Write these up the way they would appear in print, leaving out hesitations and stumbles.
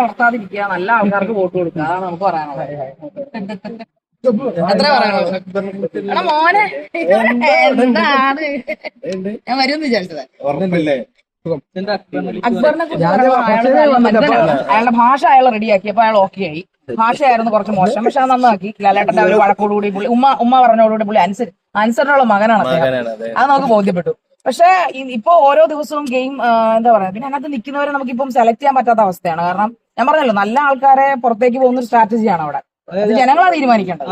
വളർത്താതിരിക്കുക, നല്ല ആൾക്കാർക്ക് വോട്ട് കൊടുക്കുക, അതാണ് നമുക്ക് പറയാനുള്ളത്. എത്ര പറയാനുള്ളത് എടാ മോനെ? എന്താണ് ഞാൻ വരുമെന്ന് വിചാരിച്ചത്. അക്ബറിനെ കുറിച്ച് അയാളുടെ ഭാഷ അയാൾ റെഡിയാക്കിയപ്പോ അയാൾ ഓക്കെ ആയി. ഭാഷയായിരുന്നു കുറച്ച് മോശം, പക്ഷെ അത് നന്നാക്കി. ലാലേട്ടന്റെ ഒരു വഴക്കോടുകൂടി പുള്ളി ഉമ്മ പറഞ്ഞോടുകൂടി പുള്ളി അനുസരണമുള്ള മകനാണ് അദ്ദേഹം. അത് നമുക്ക് ബോധ്യപ്പെട്ടു. പക്ഷെ ഇപ്പൊ ഓരോ ദിവസവും ഗെയിം എന്താ പറയാ, പിന്നെ അതിനകത്ത് നിൽക്കുന്നവരെ നമുക്കിപ്പം സെലക്ട് ചെയ്യാൻ പറ്റാത്ത അവസ്ഥയാണ്. കാരണം ഞാൻ പറഞ്ഞല്ലോ, നല്ല ആൾക്കാരെ പുറത്തേക്ക് പോകുന്ന ഒരു സ്ട്രാറ്റജിയാണ് അവിടെ. അത് ജനങ്ങളാ തീരുമാനിക്കേണ്ടത്.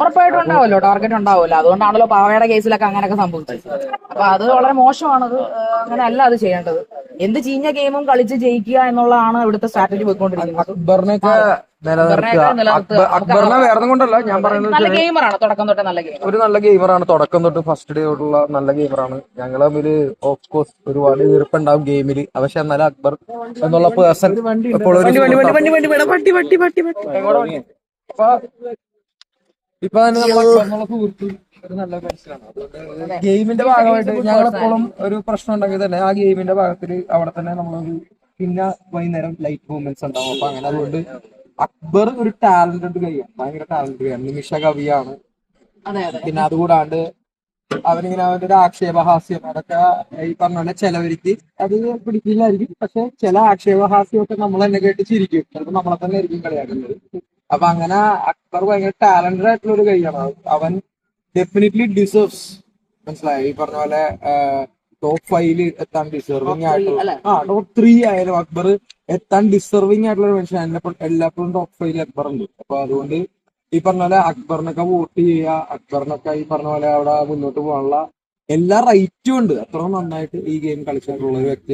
ഉറപ്പായിട്ടും ഉണ്ടാവുമല്ലോ, ടാർഗറ്റ് ഉണ്ടാവുമല്ലോ. അതുകൊണ്ടാണല്ലോ പാവയുടെ കേസിലൊക്കെ അങ്ങനെയൊക്കെ സംഭവിച്ചത്. അപ്പൊ അത് വളരെ മോശമാണത്. അങ്ങനെ അല്ല അത് ചെയ്യേണ്ടത്. എന്ത് ചീഞ്ഞ ഗെയിമും കളിച്ച് ജയിക്കുക എന്നുള്ളതാണ് ഇവിടുത്തെ സ്ട്രാറ്റജി പോയിക്കൊണ്ടിരിക്കുന്നത്. അക്ബറിനെ വേറെ കൊണ്ടല്ല ഞാൻ പറയുന്നത്, നല്ല ഗെയിമറാണ് തുടക്കം തൊട്ട്. നല്ല ഗെയിം, ഒരു നല്ല ഗെയിമറാണ് തുടക്കം തൊട്ട് ഫസ്റ്റ് ഡേ തൊട്ടുള്ള നല്ല ഗെയിമറാണ്. ഞങ്ങൾ തമ്മില് ഓഫ് കോഴ്സ് ഒരുപാട് ഈർപ്പുണ്ടാവും ഗെയിമില്. പക്ഷെ എന്നാലും അക്ബർ എന്നുള്ള പേഴ്സൺ ഇപ്പൊ തന്നെ നമ്മളെ സുഹൃത്ത് ഒരു നല്ല പേഴ്സണാണ്. അതുകൊണ്ട് ഗെയിമിന്റെ ഭാഗമായിട്ട് ഞങ്ങളെപ്പോഴും ഒരു പ്രശ്നം ഉണ്ടെങ്കിൽ തന്നെ ആ ഗെയിമിന്റെ ഭാഗത്തിൽ അവിടെ തന്നെ നമ്മളൊരു പിന്നെ വൈകുന്നേരം ലൈറ്റ് മൂവ്മെന്റ്സ് ഉണ്ടാവും. അപ്പൊ അങ്ങനെ അതുകൊണ്ട് അക്ബർ ഒരു ടാലന്റഡ് കൈയാണ്, ഭയങ്കര ടാലന്റഡ് കൈയാണ്. നിമിഷ കവിയാണ്. പിന്നെ അതുകൂടാണ്ട് അവനിങ്ങനെ അവന്റെ ഒരു ആക്ഷേപഹാസ്യം അതൊക്കെ ഈ പറഞ്ഞ പോലെ ചിലവർക്ക് അത് പിടിക്കില്ലായിരിക്കും. പക്ഷെ ചില ആക്ഷേപഹാസ്യമൊക്കെ നമ്മൾ തന്നെ കേട്ട് ചിരിക്കും. ചിലപ്പോൾ നമ്മളെ തന്നെ ആയിരിക്കും കളിയാക്കുന്നത്. അപ്പൊ അങ്ങനെ അക്ബർ ഭയങ്കര ടാലന്റഡ് ആയിട്ടുള്ള ഒരു കൈയാണ്. അവൻ ഡെഫിനറ്റ്ലി ഡിസേർവ്സ്, മനസ്സിലായോ? ഈ പറഞ്ഞ പോലെ ടോപ്പ് 5 എത്താൻ ഡിസേർവിംഗ് ആയിട്ടുള്ള, ടോപ്പ് 3 ആയാലും അക്ബർ എത്താൻ ഡിസേർവിംഗ് ആയിട്ടുള്ള ഒരു മനുഷ്യൻ. എല്ലാപ്പോഴും ടോപ്പ് 5 അക്ബർ ഉണ്ട്. അപ്പൊ അതുകൊണ്ട് ഈ പറഞ്ഞ പോലെ അക്ബറിനൊക്കെ വോട്ട് ചെയ്യുക, അക്ബറിനൊക്കെ ഈ പറഞ്ഞ പോലെ അവിടെ മുന്നോട്ട് പോകാനുള്ള എല്ലാ റൈറ്റും ഉണ്ട്. അത്ര നന്നായിട്ട് ഈ ഗെയിം കളിച്ചിട്ടുള്ള ഒരു വ്യക്തി.